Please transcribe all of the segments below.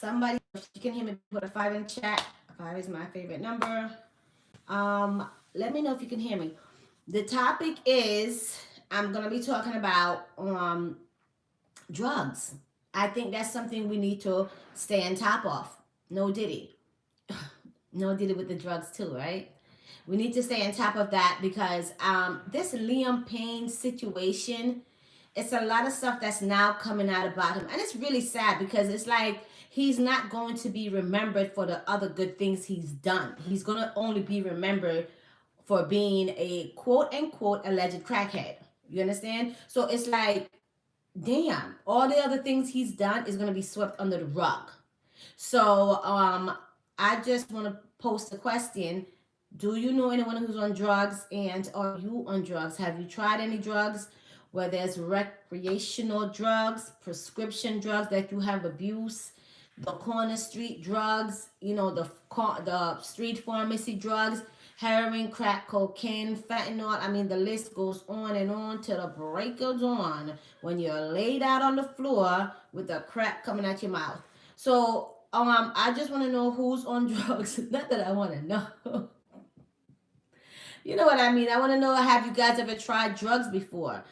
Somebody, if you can hear me, put a 5 in the chat. 5 is my favorite number. Let me know if you can hear me. The topic is I'm gonna be talking about drugs. I think that's something we need to stay on top of. No diddy. No diddy with the drugs too, right? We need to stay on top of that because this Liam Payne situation, it's a lot of stuff that's now coming out about him. And it's really sad because it's like he's not going to be remembered for the other good things he's done. He's going to only be remembered for being a quote unquote alleged crackhead. You understand? So it's like, damn, all the other things he's done is going to be swept under the rug. So I just want to post a question. Do you know anyone who's on drugs, and are you on drugs? Have you tried any drugs? Whether it's recreational drugs, prescription drugs that you have abused, the corner street drugs, the street pharmacy drugs, heroin, crack, cocaine, fentanyl. I mean, the list goes on and on till the break of dawn when you're laid out on the floor with the crack coming out your mouth. So, I just want to know who's on drugs. Not that I want to know. You know what I mean? I want to know, have you guys ever tried drugs before?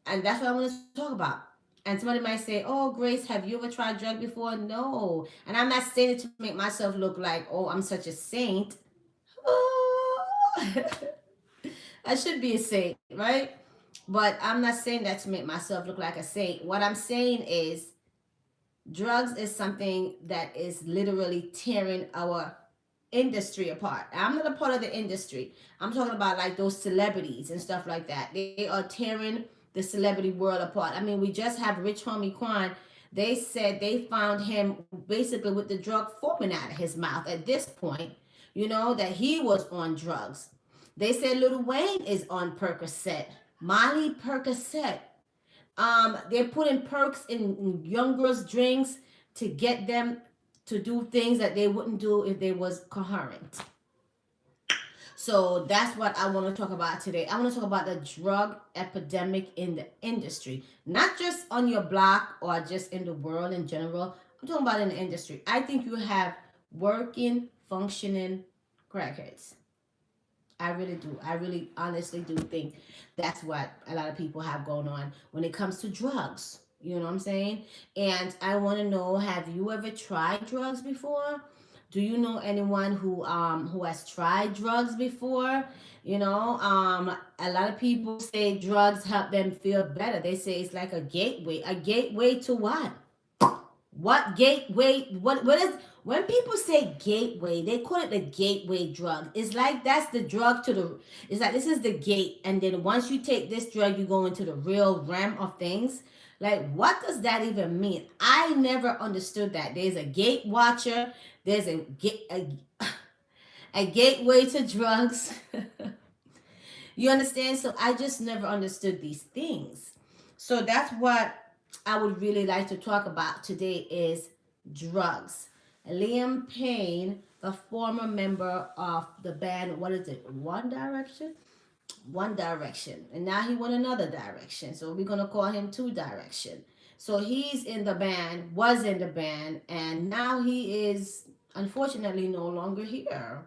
And that's what I want to talk about. And somebody might say, "Oh, Grace, have you ever tried drugs before?" No. And I'm not saying it to make myself look like, "Oh, I'm such a saint." Oh. I should be a saint, right? But I'm not saying that to make myself look like a saint. What I'm saying is drugs is something that is literally tearing our industry apart. I'm not a part of the industry. I'm talking about like those celebrities and stuff like that. They are tearing the celebrity world apart. I mean, we just have Rich Homie Quan. They said they found him basically with the drug foaming out of his mouth at this point, that he was on drugs. They said Lil Wayne is on Percocet, Molly Percocet. They're putting perks in young girls' drinks to get them to do things that they wouldn't do if they was coherent. So that's what I want to talk about today. I want to talk about the drug epidemic in the industry, not just on your block or just in the world in general. I'm talking about in the industry. I think you have working, functioning crackheads. I really do. I really honestly do think that's what a lot of people have going on when it comes to drugs. You know what I'm saying? And I want to know, have you ever tried drugs before? Do you know anyone who has tried drugs before? A lot of people say drugs help them feel better. They say it's like a gateway. A gateway to what? What gateway? What is when people say gateway? They call it the gateway drug. It's like that's the drug to the. It's like this is the gate, and then once you take this drug, you go into the real realm of things. Like, what does that even mean? I never understood that. There's a gate watcher. There's a gateway to drugs. You understand? So I just never understood these things. So that's what I would really like to talk about today is drugs. Liam Payne, the former member of the band, what is it? One Direction? One Direction. And now he went another direction. So we're going to call him Two Direction. So he's in the band, was in the band, and now he is unfortunately no longer here.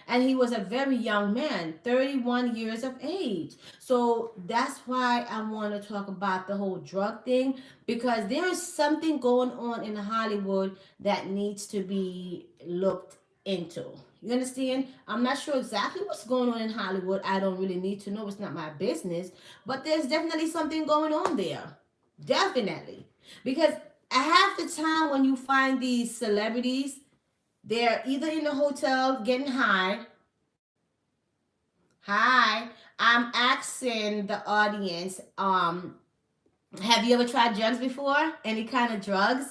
And he was a very young man, 31 years of age. So that's why I want to talk about the whole drug thing, because there is something going on in Hollywood that needs to be looked into. You understand? I'm not sure exactly what's going on in Hollywood. I don't really need to know. It's not my business. But there's definitely something going on there. Definitely. Because half the time when you find these celebrities, they're either in the hotel getting high. Hi, I'm asking the audience, have you ever tried drugs before? Any kind of drugs?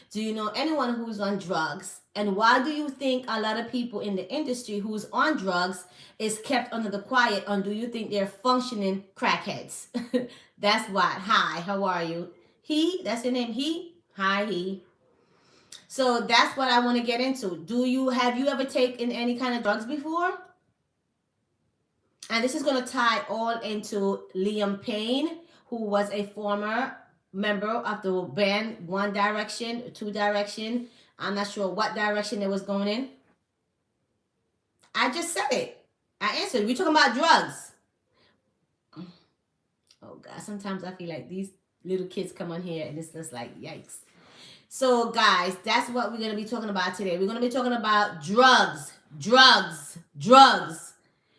Do you know anyone who's on drugs? And why do you think a lot of people in the industry who's on drugs is kept under the quiet? And do you think they're functioning crackheads? That's what. Hi, how are you? He, that's your name, he? Hi, he. So that's what I want to get into. Have you ever taken any kind of drugs before? And this is going to tie all into Liam Payne, who was a former member of the band One Direction, Two Direction. I'm not sure what direction it was going in. I just said it. I answered. We're talking about drugs. Oh God, sometimes I feel like these little kids come on here and it's just like, yikes. So guys, that's what we're going to be talking about today. We're going to be talking about drugs.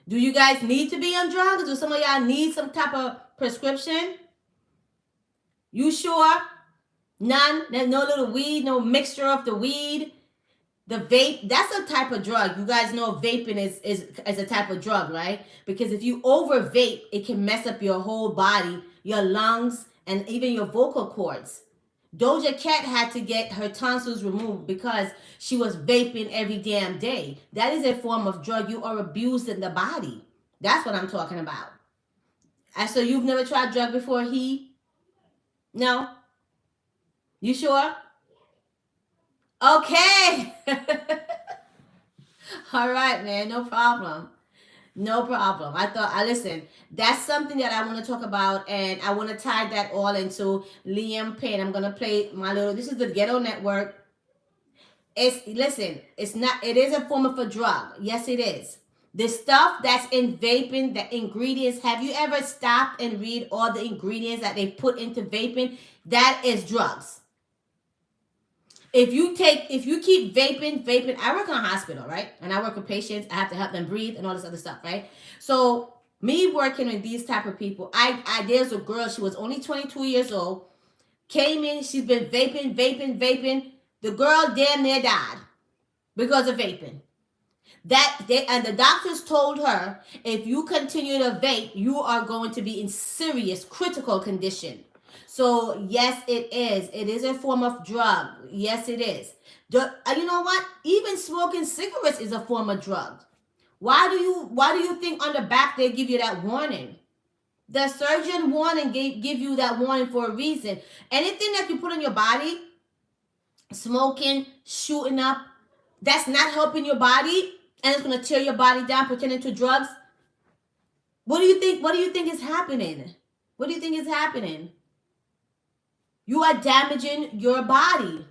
Do you guys need to be on drugs? Do some of y'all need some type of prescription? You sure? None? There's no little weed, no mixture of the weed? The vape, that's a type of drug. You guys know vaping is a type of drug, right? Because if you over vape, it can mess up your whole body, your lungs, and even your vocal cords. Doja Cat had to get her tonsils removed because she was vaping every damn day. That is a form of drug. You are abusing the body. That's what I'm talking about. And so you've never tried drug before, No? You sure? Okay. All right, man. No problem. No problem. Listen, that's something that I want to talk about, and I want to tie that all into Liam Payne. I'm going to play this is the Ghetto Network. It is a form of a drug. Yes, it is. The stuff that's in vaping, the ingredients, have you ever stopped and read all the ingredients that they put into vaping? That is drugs. If you keep vaping, I work in a hospital, right? And I work with patients. I have to help them breathe and all this other stuff, right? So me working with these type of people, there's a girl, she was only 22 years old, came in, she's been vaping. The girl damn near died because of vaping. And the doctors told her, if you continue to vape, you are going to be in serious, critical condition. So yes, it is. It is a form of drug. Yes, it is. You know what? Even smoking cigarettes is a form of drug. Why do you think on the back they give you that warning? The surgeon warning give you that warning for a reason. Anything that you put on your body, smoking, shooting up, that's not helping your body, and it's gonna tear your body down, pretending to drugs. What do you think? What do you think is happening? What do you think is happening? You are damaging your body.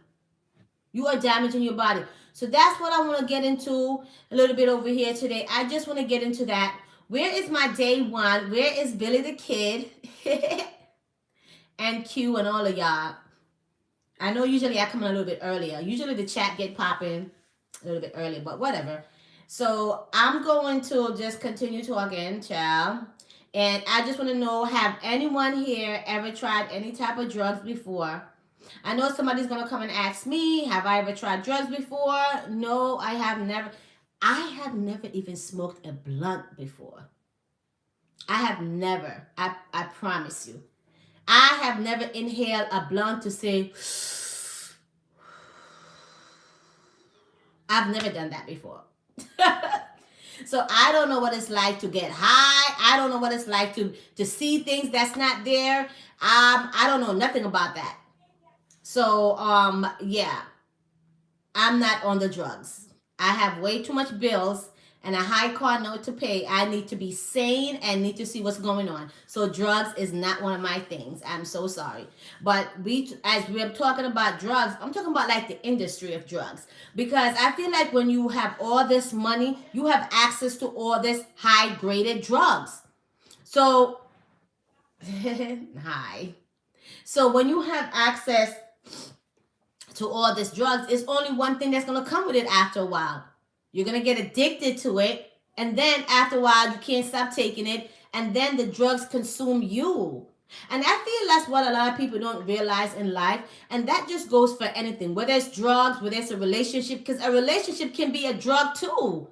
You are damaging your body. So that's what I want to get into a little bit over here today. I just want to get into that. Where is my day one? Where is Billy the Kid? And Q and all of y'all. I know usually I come in a little bit earlier. Usually the chat get popping a little bit early, but whatever. So I'm going to just continue talking, child. And I just want to know, have anyone here ever tried any type of drugs before? I know somebody's going to come and ask me, have I ever tried drugs before? No, I have never. I have never even smoked a blunt before. I have never. I promise you. I have never inhaled a blunt to say, I've never done that before. So I don't know what it's like to get high. I don't know what it's like to see things that's not there. I don't know nothing about that. So yeah, I'm not on the drugs. I have way too much bills and a high car note to pay. I need to be sane and need to see what's going on. So drugs is not one of my things. I'm so sorry. But as we're talking about drugs, I'm talking about like the industry of drugs. Because I feel like when you have all this money, you have access to all this high graded drugs. So, hi. So when you have access to all this drugs, it's only one thing that's going to come with it after a while. You're going to get addicted to it. And then after a while, you can't stop taking it. And then the drugs consume you. And I feel that's what a lot of people don't realize in life. And that just goes for anything. Whether it's drugs, whether it's a relationship. Because a relationship can be a drug too.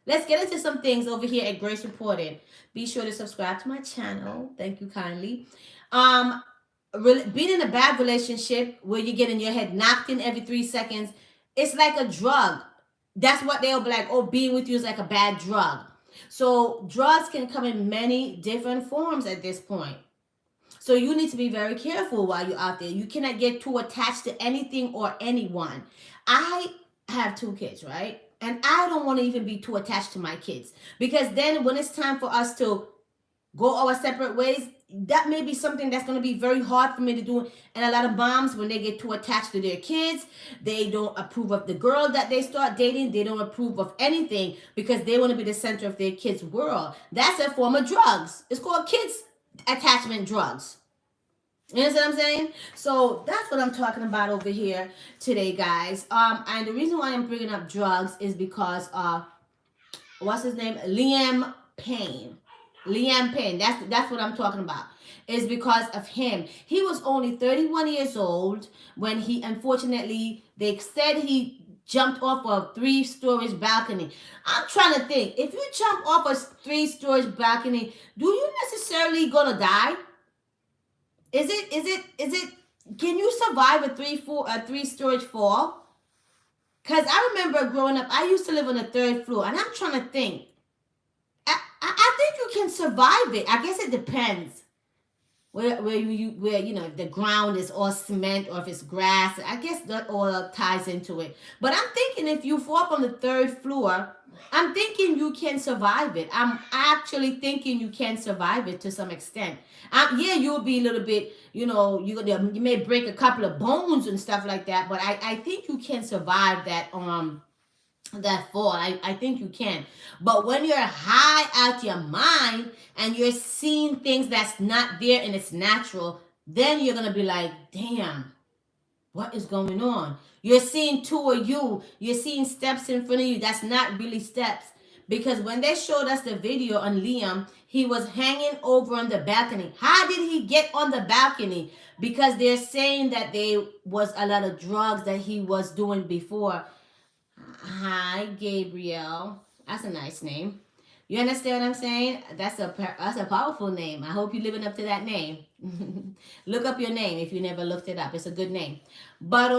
Let's get into some things over here at Grace Reported. Be sure to subscribe to my channel. Thank you kindly. Being in a bad relationship where you're getting your head knocked in every 3 seconds, it's like a drug. That's what they'll be like, oh, being with you is like a bad drug. So drugs can come in many different forms at this point. So you need to be very careful while you're out there. You cannot get too attached to anything or anyone. I have 2 kids, right? And I don't want to even be too attached to my kids. Because then when it's time for us to go our separate ways, that may be something that's going to be very hard for me to do. And a lot of moms, when they get too attached to their kids, they don't approve of the girl that they start dating. They don't approve of anything because they want to be the center of their kids' world. That's a form of drugs. It's called kids attachment drugs. You know what I'm saying? So that's what I'm talking about over here today, guys. And the reason why I'm bringing up drugs is because what's his name? Liam Payne. Liam Payne. That's what I'm talking about. Is because of him. He was only 31 years old when he, unfortunately, they said he jumped off a 3-story balcony. I'm trying to think. If you jump off a 3-story balcony, do you necessarily gonna die? Is it? Can you survive a 3-story fall? Cause I remember growing up, I used to live on the 3rd floor, and I'm trying to think. I think you can survive it. I guess it depends where you know, if the ground is all cement or if it's grass. I guess that all ties into it. But I'm thinking if you fall up on the 3rd floor, I'm thinking you can survive it. I'm actually thinking you can survive it to some extent. Yeah, you'll be a little bit, you know, you may break a couple of bones and stuff like that. But I think you can survive that fall. I think you can. But when you're high out your mind and you're seeing things that's not there and it's natural, then you're gonna be like, damn, what is going on? You're seeing two of you. You're seeing steps in front of you. That's not really steps. Because when they showed us the video on Liam, he was hanging over on the balcony. How did he get on the balcony? Because they're saying that there was a lot of drugs that he was doing before. Hi, Gabriel. That's a nice name. You understand what I'm saying? That's a powerful name. I hope you're living up to that name. Look up your name if you never looked it up. It's a good name. But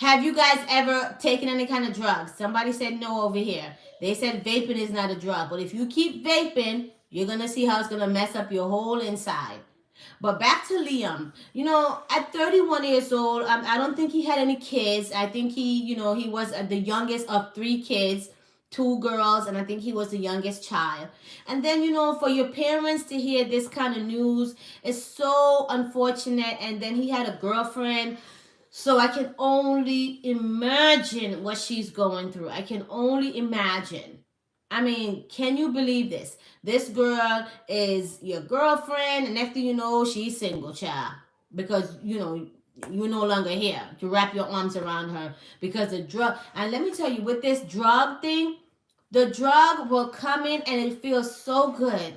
have you guys ever taken any kind of drugs? Somebody said no over here. They said vaping is not a drug. But if you keep vaping, you're going to see how it's going to mess up your whole inside. But back to Liam, you know, at 31 years old, I don't think he had any kids. I think he was the youngest of 3 kids, 2 girls, and I think he was the youngest child. And then, you know, for your parents to hear this kind of news is so unfortunate. And then he had a girlfriend. So I can only imagine what she's going through. I can only imagine. I mean, can you believe this? This girl is your girlfriend, and next thing you know, she's single, child. Because, you know, you're no longer here to wrap your arms around her because the drug. And let me tell you, with this drug thing, the drug will come in and it feels so good.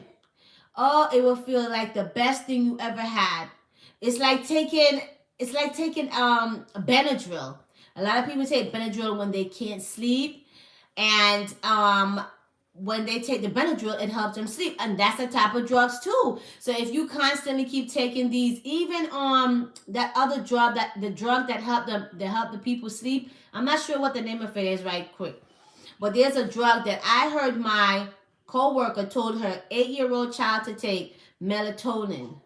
Oh, it will feel like the best thing you ever had. It's like taking Benadryl. A lot of people take Benadryl when they can't sleep, and when they take the Benadryl, it helps them sleep, and that's the type of drugs too. So if you constantly keep taking these, even that other drug, the drug that help the people sleep, I'm not sure what the name of it is right quick, but there's a drug that I heard my coworker told her 8-year-old child to take, melatonin,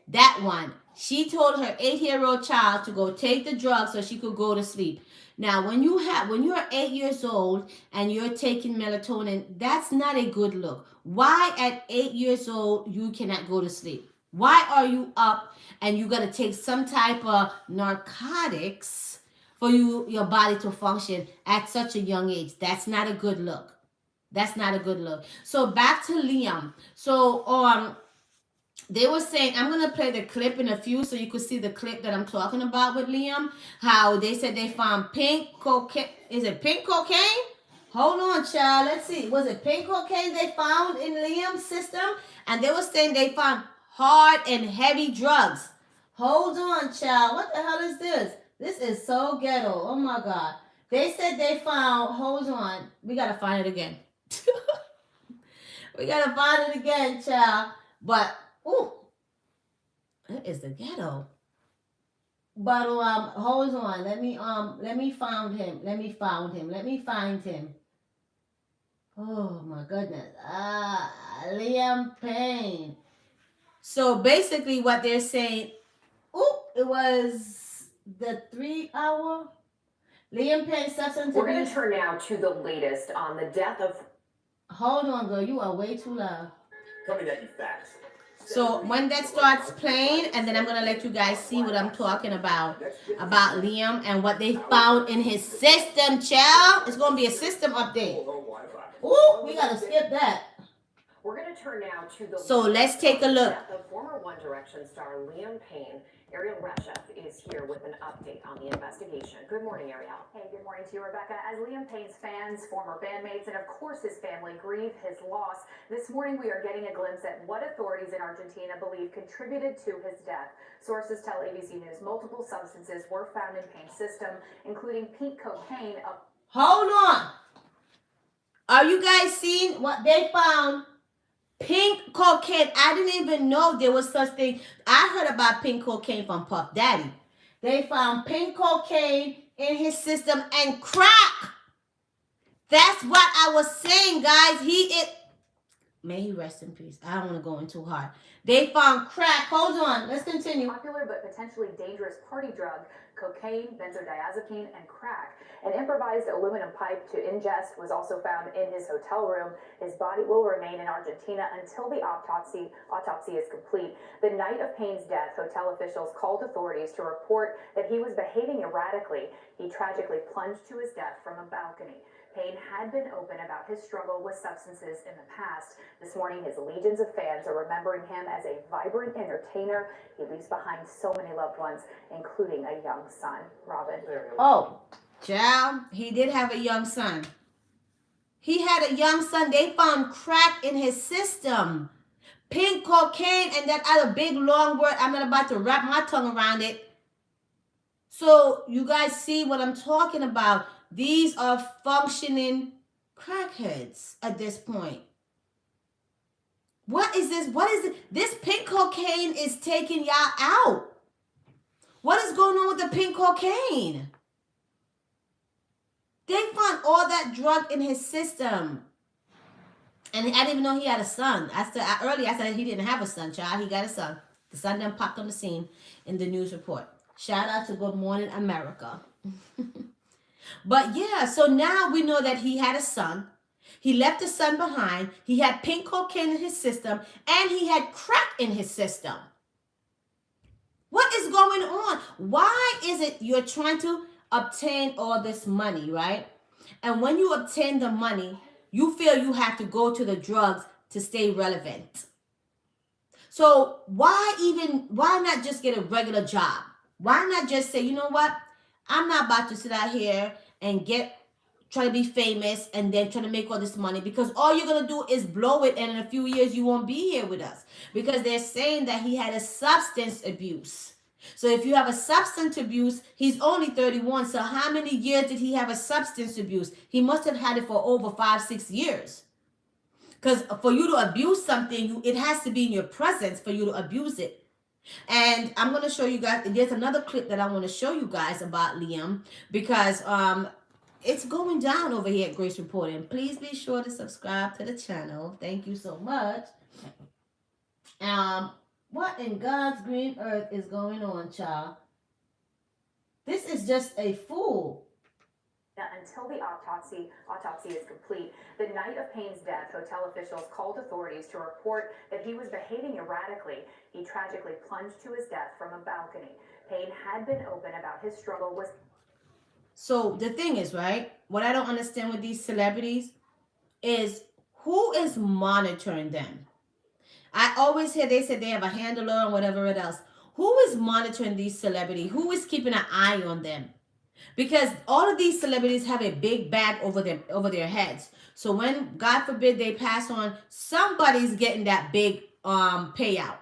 that one. She told her 8-year-old child to go take the drug so she could go to sleep. Now, when you're 8 years old and you're taking melatonin, that's not a good look. Why at 8 years old you cannot go to sleep? Why are you up and you gotta take some type of narcotics for your body to function at such a young age? That's not a good look. That's not a good look. So back to Liam. So they were saying, I'm going to play the clip in a few so you could see the clip that I'm talking about with Liam. How they said they found pink cocaine. Is it pink cocaine? Hold on, child. Let's see. Was it pink cocaine they found in Liam's system? And they were saying they found hard and heavy drugs. Hold on, child. What the hell is this? This is so ghetto. Oh, my God. They said they found, hold on. We got to find it again. We got to find it again, child. But ooh, that is the ghetto. But hold on. Let me find him. Let me find him. Oh my goodness. Liam Payne. So basically, what they're saying. Ooh, it was the 3-hour. Liam Payne substance abuse. We're going to turn now to the latest on the death of. Hold on, girl. You are way too loud. Coming at you fast. So when that starts playing, and then I'm gonna let you guys see what I'm talking about Liam and what they found in his system, child. It's gonna be a system update. Ooh, we gotta skip that. We're going to turn now to the So let's take a look. death of former One Direction star Liam Payne. Ariel Reshef is here with an update on the investigation. Good morning, Ariel. Hey, good morning to you, Rebecca. As Liam Payne's fans, former bandmates, and of course his family grieve his loss, this morning we are getting a glimpse at what authorities in Argentina believe contributed to his death. Sources tell ABC News multiple substances were found in Payne's system, including pink cocaine. Hold on. Are you guys seeing what they found? Pink cocaine. I didn't even know there was such thing. I heard about pink cocaine from Puff Daddy. They found pink cocaine in his system and crack. That's what I was saying, guys. May he rest in peace. I don't want to go in too hard. They found crack. Hold on. Let's continue. Popular but potentially dangerous party drug, cocaine, benzodiazepine, and crack. An improvised aluminum pipe to ingest was also found in his hotel room. His body will remain in Argentina until the autopsy is complete. The night of Payne's death, hotel officials called authorities to report that he was behaving erratically. He tragically plunged to his death from a balcony. Payne had been open about his struggle with substances in the past. This morning, his legions of fans are remembering him as a vibrant entertainer. He leaves behind so many loved ones, including a young son. Robin. Oh, child, he did have a young son. He had a young son. They found crack in his system. Pink cocaine and that other big long word. I'm not about to wrap my tongue around it. So you guys see what I'm talking about. These are functioning crackheads at this point. What is this? What is it? This pink cocaine is taking y'all out. What is going on with the pink cocaine? They found all that drug in his system. And I didn't even know he had a son. Earlier I said he didn't have a son, child. He got a son. The son then popped on the scene in the news report. Shout out to Good Morning America. But yeah, so now we know that he had a son. He left the son behind. He had pink cocaine in his system. And he had crack in his system. What is going on? Why is it you're trying to obtain all this money, right? And when you obtain the money, you feel you have to go to the drugs to stay relevant. So why not just get a regular job? Why not just say, you know what? I'm not about to sit out here and try to be famous and then try to make all this money, because all you're going to do is blow it, and in a few years you won't be here with us, because they're saying that he had a substance abuse. So if you have a substance abuse, he's only 31. So how many years did he have a substance abuse? He must have had it for over 5-6 years. Because for you to abuse something, it has to be in your presence for you to abuse it. And I'm going to show you guys, there's another clip that I want to show you guys about Liam, because it's going down over here at Grace Reporting. Please be sure to subscribe to the channel. Thank you so much. What in God's green earth is going on, child? This is just a fool. Until the autopsy is complete. The night of Payne's death, hotel officials called authorities to report that he was behaving erratically. He tragically plunged to his death from a balcony. Payne had been open about his struggle with... So the thing is, right, what I don't understand with these celebrities is who is monitoring them? I always hear they say they have a handler and whatever else. Who is monitoring these celebrities? Who is keeping an eye on them? Because all of these celebrities have a big bag over their heads. So when, God forbid, they pass on, somebody's getting that big payout.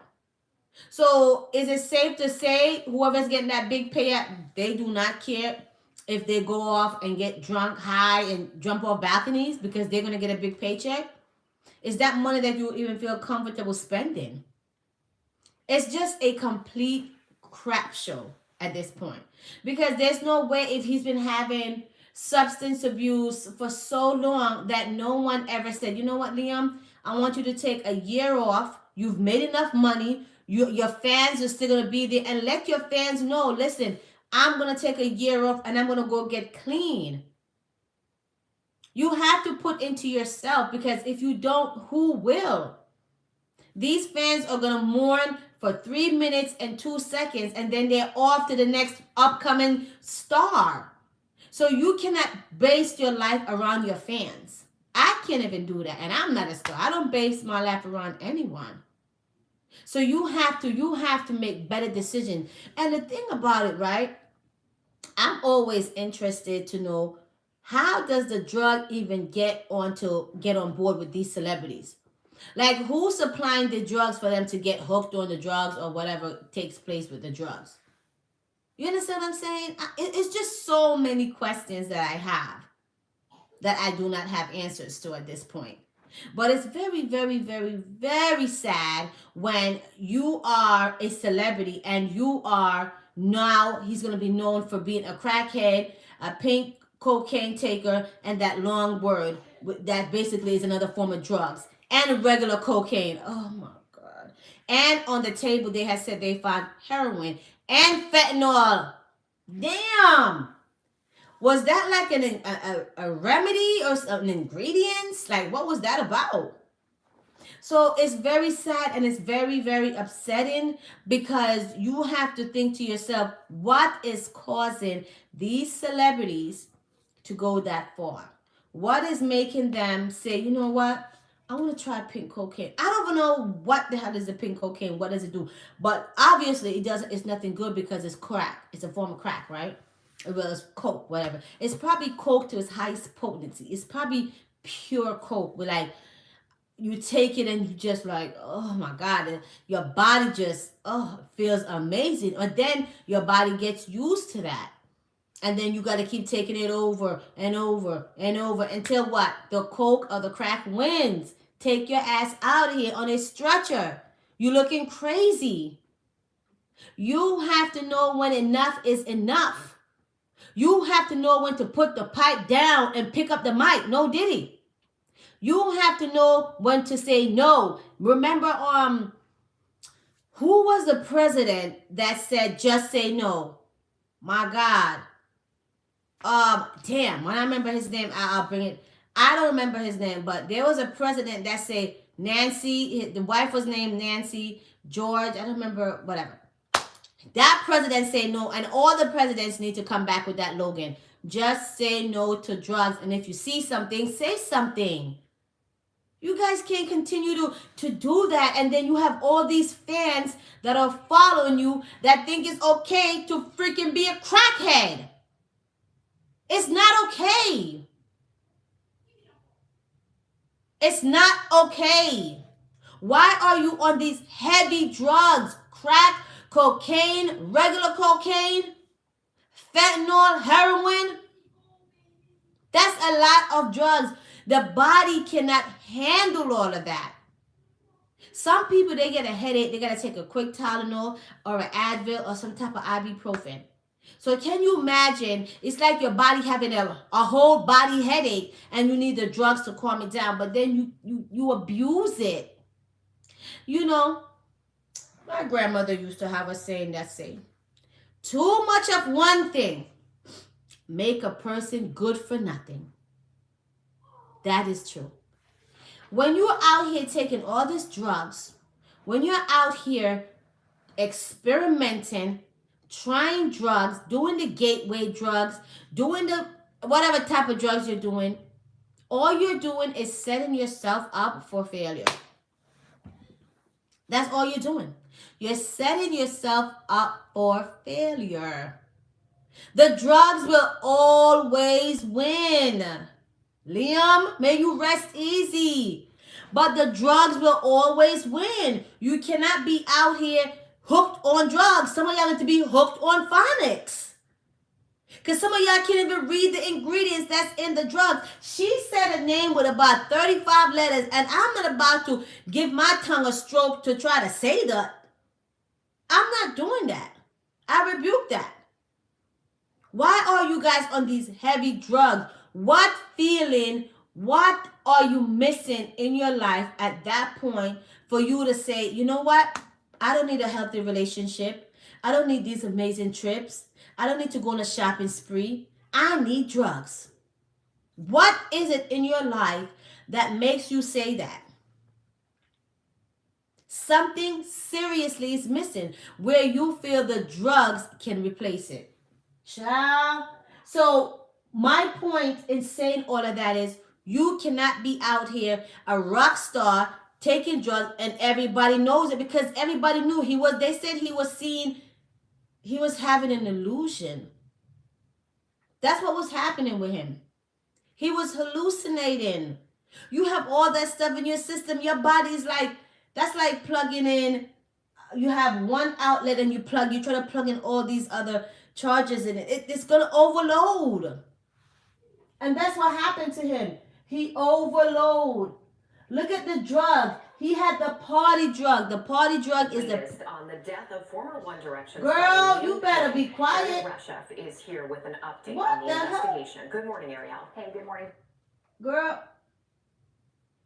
So is it safe to say whoever's getting that big payout, they do not care if they go off and get drunk, high, and jump off balconies because they're going to get a big paycheck? Is that money that you even feel comfortable spending? It's just a complete crap show at this point. Because there's no way, if he's been having substance abuse for so long, that no one ever said, you know what, Liam, I want you to take a year off. You've made enough money. Your fans are still going to be there. And let your fans know, listen, I'm going to take a year off and I'm going to go get clean. You have to put into yourself, because if you don't, who will? These fans are going to mourn for 3 minutes and 2 seconds, and then they're off to the next upcoming star. So you cannot base your life around your fans. I can't even do that, and I'm not a star. I don't base my life around anyone. So you have to make better decisions. And the thing about it, right? I'm always interested to know, how does the drug even get on board with these celebrities? Like, who's supplying the drugs for them to get hooked on the drugs or whatever takes place with the drugs? You understand what I'm saying? It's just so many questions that I have that I do not have answers to at this point. But it's very, very, very, very sad when you are a celebrity and you are now, he's going to be known for being a crackhead, a pink cocaine taker, and that long word that basically is another form of drugs, and regular cocaine. Oh my God. And on the table, they had said they found heroin and fentanyl. Damn. Was that like a remedy or an ingredients? Like, what was that about? So it's very sad and it's very, very upsetting, because you have to think to yourself, what is causing these celebrities to go that far? What is making them say, you know what? I want to try pink cocaine. I don't even know what the hell is the pink cocaine. What does it do? But obviously it's nothing good, because it's crack. It's a form of crack, right? Well, it's coke, whatever. It's probably coke to its highest potency. It's probably pure coke, with like, you take it and you just like, oh my God, and your body just, feels amazing. And then your body gets used to that. And then you got to keep taking it over and over and over until what? The coke or the crack wins. Take your ass out of here on a stretcher. You're looking crazy. You have to know when enough is enough. You have to know when to put the pipe down and pick up the mic. No Diddy. You have to know when to say no. Remember, who was the president that said just say no? My God. Damn, when I remember his name, I'll bring it. I don't remember his name, but there was a president that said Nancy, the wife was named Nancy, George, I don't remember, whatever. That president said no, and all the presidents need to come back with that Logan. Just say no to drugs, and if you see something, say something. You guys can't continue to do that, and then you have all these fans that are following you that think it's okay to freaking be a crackhead. It's not okay. It's not okay. Why are you on these heavy drugs? Crack, cocaine, regular cocaine, fentanyl, heroin. That's a lot of drugs. The body cannot handle all of that. Some people, they get a headache, they got to take a quick Tylenol or an Advil or some type of ibuprofen. So can you imagine? It's like your body having a whole body headache and you need the drugs to calm it down, but then you abuse it. You know, my grandmother used to have a saying that say, too much of one thing make a person good for nothing. That is true. When you're out here taking all these drugs, when you're out here experimenting, trying drugs, doing the gateway drugs, doing the whatever type of drugs you're doing, all you're doing is setting yourself up for failure. That's all you're doing. You're setting yourself up for failure. The drugs will always win. Liam, may you rest easy. But the drugs will always win. You cannot be out here hooked on drugs. Some of y'all need to be hooked on phonics. Because some of y'all can't even read the ingredients that's in the drugs. She said a name with about 35 letters, and I'm not about to give my tongue a stroke to try to say that. I'm not doing that. I rebuke that. Why are you guys on these heavy drugs? What feeling, what are you missing in your life at that point for you to say, you know what? I don't need a healthy relationship. I don't need these amazing trips. I don't need to go on a shopping spree. I need drugs. What is it in your life that makes you say that? Something seriously is missing where you feel the drugs can replace it. Child. So my point in saying all of that is you cannot be out here a rock star taking drugs and everybody knows it, because everybody knew he was, they said he was seeing, he was having an illusion. That's what was happening with him. He was hallucinating. You have all that stuff in your system. Your body's like, that's like plugging in. You have one outlet and you try to plug in all these other charges in it. It's going to overload. And that's what happened to him. He overload. Look at the drug. He had the party drug. The party drug is the... Latest on the death of former One Direction Girl, star you Liam better be Payne. quiet. Ariel Reshef is here with an update What on the the hell? investigation. Good morning, Ariel. Hey, good morning. Girl,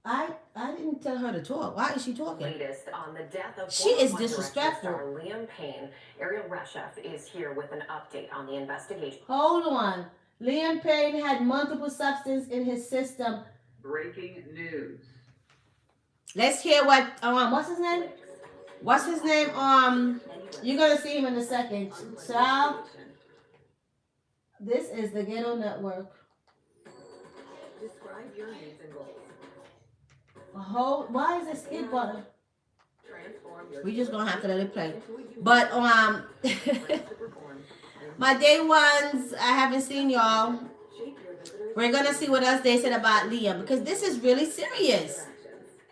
I didn't tell her to talk. Why is she talking? Latest on the death of She former is One Direction disrespectful. star Liam Payne. Ariel Reshef is here with an update on the investigation. Hold on. Liam Payne had multiple substances in his system. Breaking news. Let's hear what what's his name? What's his name? You're gonna see him in a second. Child, this is the Ghetto Network. Describe your needs and goals. Why is it skip button? Transform your We just gonna have to let it play. But my day ones, I haven't seen y'all. We're gonna see what else they said about Liam, because this is really serious.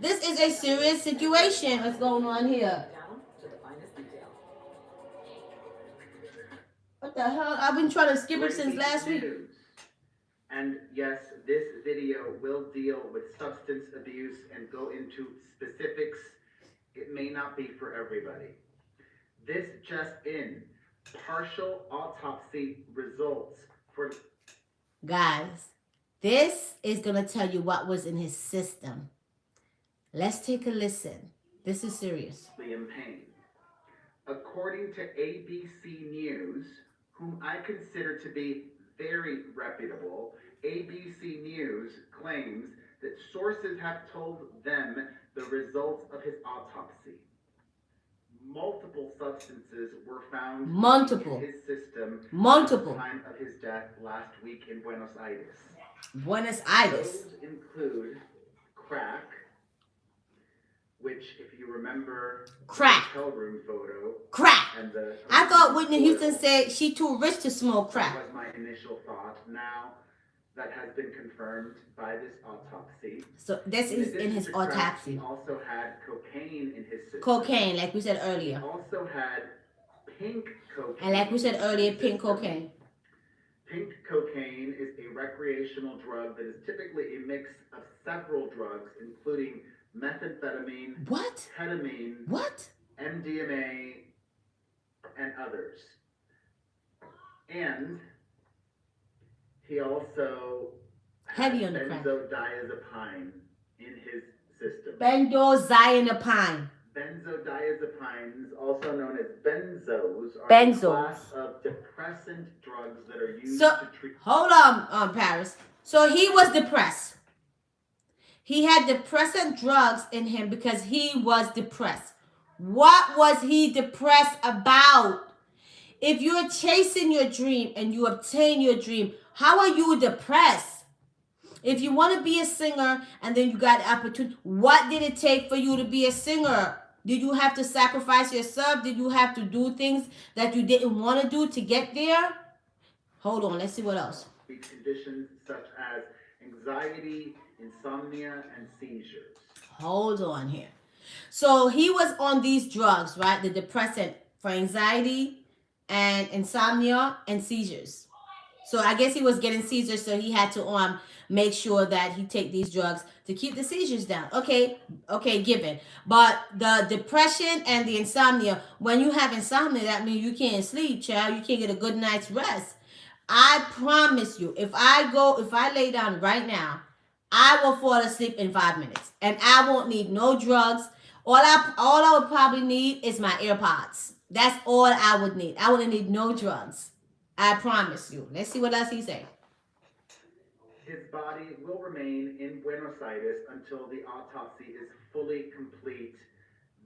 This is a serious situation. What's going on here? What the hell? I've been trying to skip it since Breaking last week. news. And yes, this video will deal with substance abuse and go into specifics. It may not be for everybody. This just in. Partial autopsy results for Guys, this is gonna tell you what was in his system. Let's take a listen. This is serious. Liam Payne. According to ABC News, whom I consider to be very reputable, ABC News claims that sources have told them the results of his autopsy. Multiple substances were found Multiple. in his system at Multiple. the time of his death last week in Buenos Aires. Buenos Aires. Those include crack, which, if you remember, Crack. the hotel room photo Crack. and the I thought Whitney Houston said she too rich to smoke crack. That was my initial thought. Now that has been confirmed by this autopsy. So this is in addition his to crack, autopsy. He also had cocaine in his system. Cocaine, like we said He earlier. also had pink cocaine. And like we said in his earlier, pink system. cocaine. Pink cocaine is a recreational drug that is typically a mix of several drugs, including methamphetamine, What? ketamine, What? MDMA, and others. And he also Heavy had on the crack. benzodiazepine in his system. Benzodiazepine. Benzodiazepines, also known as benzos, are Benzos. a class of depressant drugs that are used So- to treat. Hold on, Paris. So he was depressed. He had depressant drugs in him because he was depressed. What was he depressed about? If you're chasing your dream and you obtain your dream, how are you depressed? If you want to be a singer and then you got the opportunity, what did it take for you to be a singer? Did you have to sacrifice yourself? Did you have to do things that you didn't want to do to get there? Hold on, let's see what else. Conditions such as anxiety, insomnia, and seizures. Hold on here. So he was on these drugs, right? The depressant for anxiety and insomnia and seizures. So I guess he was getting seizures, so he had to make sure that he take these drugs to keep the seizures down. Okay, given. But the depression and the insomnia, when you have insomnia, that means you can't sleep, child. You can't get a good night's rest. I promise you, if I lay down right now, I will fall asleep in 5 minutes. And I won't need no drugs. All I would probably need is my AirPods. That's all I would need. I wouldn't need no drugs. I promise you. Let's see what else he say. His body will remain in Buenos Aires until the autopsy is fully complete.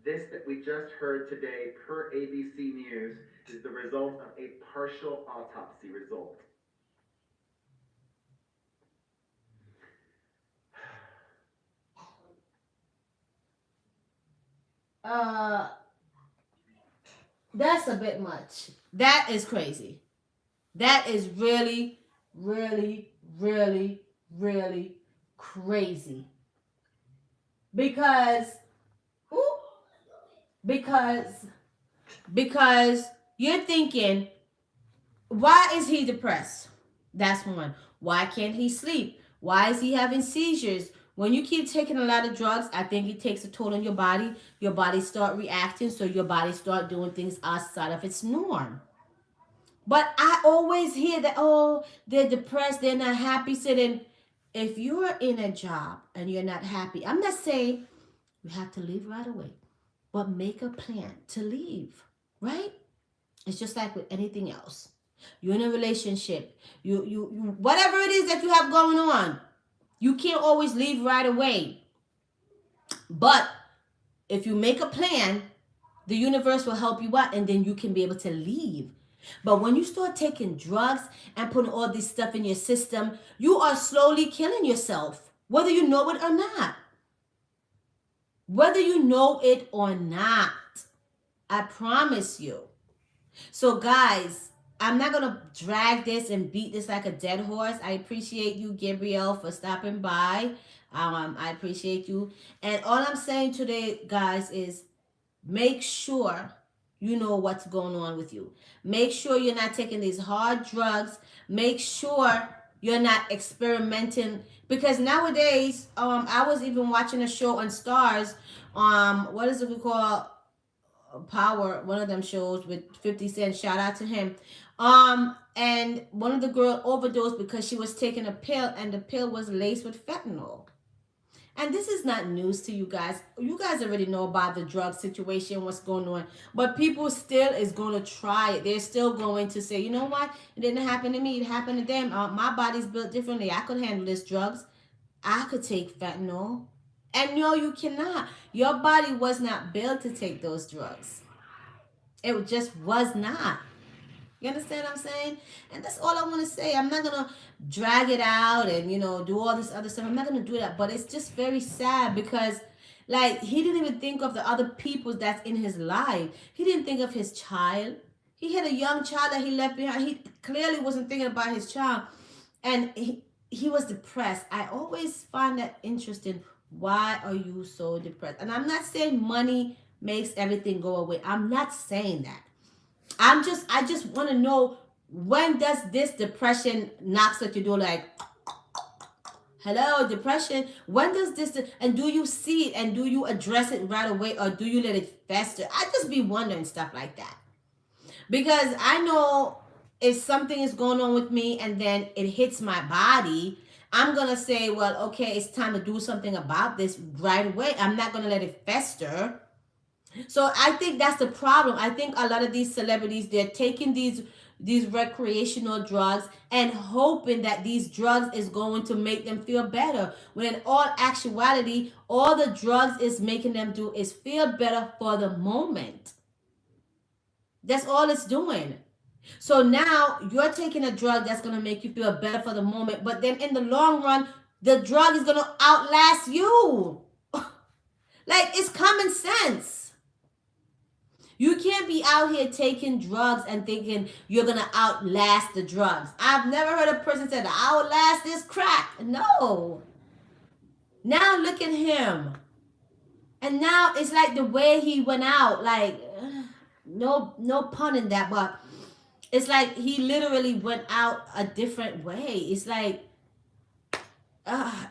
This that we just heard today per ABC News is the result of a partial autopsy result. That's a bit much. That is crazy. That is really, really, really, really crazy. Because, ooh, because you're thinking, why is he depressed? That's one. Why can't he sleep? Why is he having seizures? When you keep taking a lot of drugs, I think it takes a toll on your body. Your body start reacting, so your body start doing things outside of its norm. But I always hear that, oh, they're depressed, they're not happy. So then, if you're in a job and you're not happy, I'm not saying you have to leave right away, but make a plan to leave, right? It's just like with anything else. You're in a relationship, you whatever it is that you have going on, you can't always leave right away. But if you make a plan, the universe will help you out and then you can be able to leave. But when you start taking drugs and putting all this stuff in your system, you are slowly killing yourself, whether you know it or not. Whether you know it or not. I promise you. So guys, I'm not going to drag this and beat this like a dead horse. I appreciate you, Gabrielle, for stopping by. I appreciate you. And all I'm saying today, guys, is make sure you know what's going on with you. Make sure you're not taking these hard drugs. Make sure you're not experimenting. Because nowadays, I was even watching a show on Stars. What is it we call? Power, one of them shows with 50 Cent. Shout out to him. And one of the girls overdosed because she was taking a pill, and the pill was laced with fentanyl. And this is not news to you guys. You guys already know about the drug situation, what's going on. But people still is going to try it. They're still going to say, you know what? It didn't happen to me. It happened to them. My body's built differently. I could handle this drugs. I could take fentanyl. And no, you cannot. Your body was not built to take those drugs. It just was not. You understand what I'm saying? And that's all I want to say. I'm not going to drag it out and, do all this other stuff. I'm not going to do that. But it's just very sad because, he didn't even think of the other people that's in his life. He didn't think of his child. He had a young child that he left behind. He clearly wasn't thinking about his child. And he was depressed. I always find that interesting. Why are you so depressed? And I'm not saying money makes everything go away. I'm not saying that. I just want to know, when does this depression knocks at your door like, hello, depression? When does this, and do you see it and do you address it right away or do you let it fester? I just be wondering stuff like that. Because I know if something is going on with me and then it hits my body, I'm going to say, well, okay, it's time to do something about this right away. I'm not going to let it fester. So I think that's the problem. I think a lot of these celebrities, they're taking these recreational drugs and hoping that these drugs is going to make them feel better. When in all actuality, all the drugs is making them do is feel better for the moment. That's all it's doing. So now you're taking a drug that's going to make you feel better for the moment, but then in the long run, the drug is going to outlast you. It's common sense. You can't be out here taking drugs and thinking you're going to outlast the drugs. I've never heard a person say, I outlast this crack. No. Now look at him. And now it's like the way he went out, no pun in that, but it's like he literally went out a different way. It's like,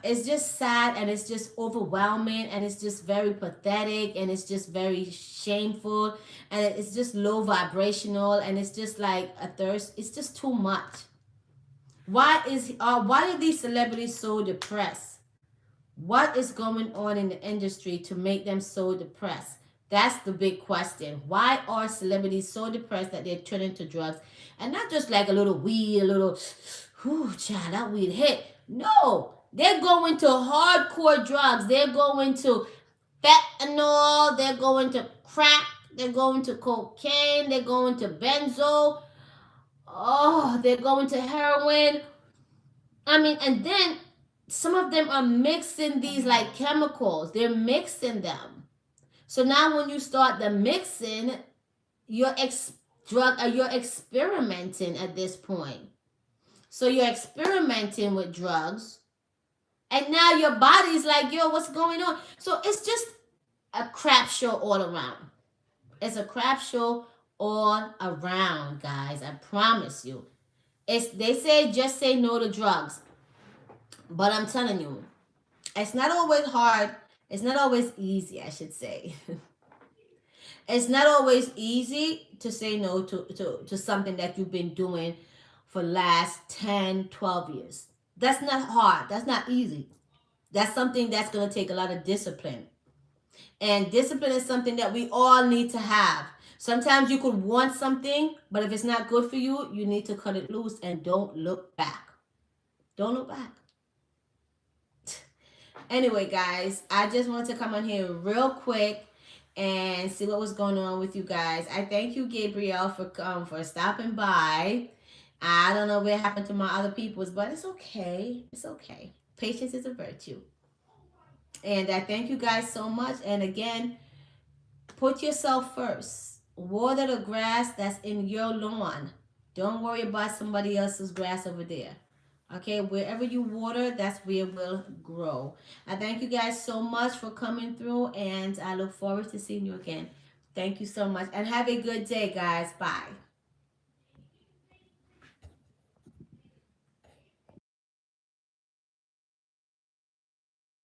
it's just sad and it's just overwhelming and it's just very pathetic and it's just very shameful and it's just low vibrational and it's just like a thirst. It's just too much. Why are these celebrities so depressed? What is going on in the industry to make them so depressed? That's the big question. Why are celebrities so depressed that they're turning to drugs? And not just like a little weed, a little, child, that weed hit. No, they're going to hardcore drugs. They're going to fentanyl, they're going to crack, they're going to cocaine, they're going to benzo, oh, they're going to heroin. I mean, and then some of them are mixing these like chemicals. They're mixing them. So now when you start the mixing, you're you're experimenting at this point. So you're experimenting with drugs, and now your body's like, yo, what's going on? So it's just a crap show all around. It's a crap show all around, guys. I promise you. They say just say no to drugs. But I'm telling you, it's not always hard. It's not always easy, I should say. It's not always easy to say no to something that you've been doing for last 10, 12 years. That's not hard. That's not easy. That's something that's going to take a lot of discipline. And discipline is something that we all need to have. Sometimes you could want something, but if it's not good for you, you need to cut it loose and don't look back. Don't look back. Anyway, guys, I just wanted to come on here real quick and see what was going on with you guys. I thank you, Gabriel, for stopping by. I don't know what happened to my other peoples, but it's okay. It's okay. Patience is a virtue. And I thank you guys so much. And again, put yourself first. Water the grass that's in your lawn. Don't worry about somebody else's grass over there. Okay, wherever you water, that's where it will grow. I thank you guys so much for coming through, and I look forward to seeing you again. Thank you so much, and have a good day, guys. Bye.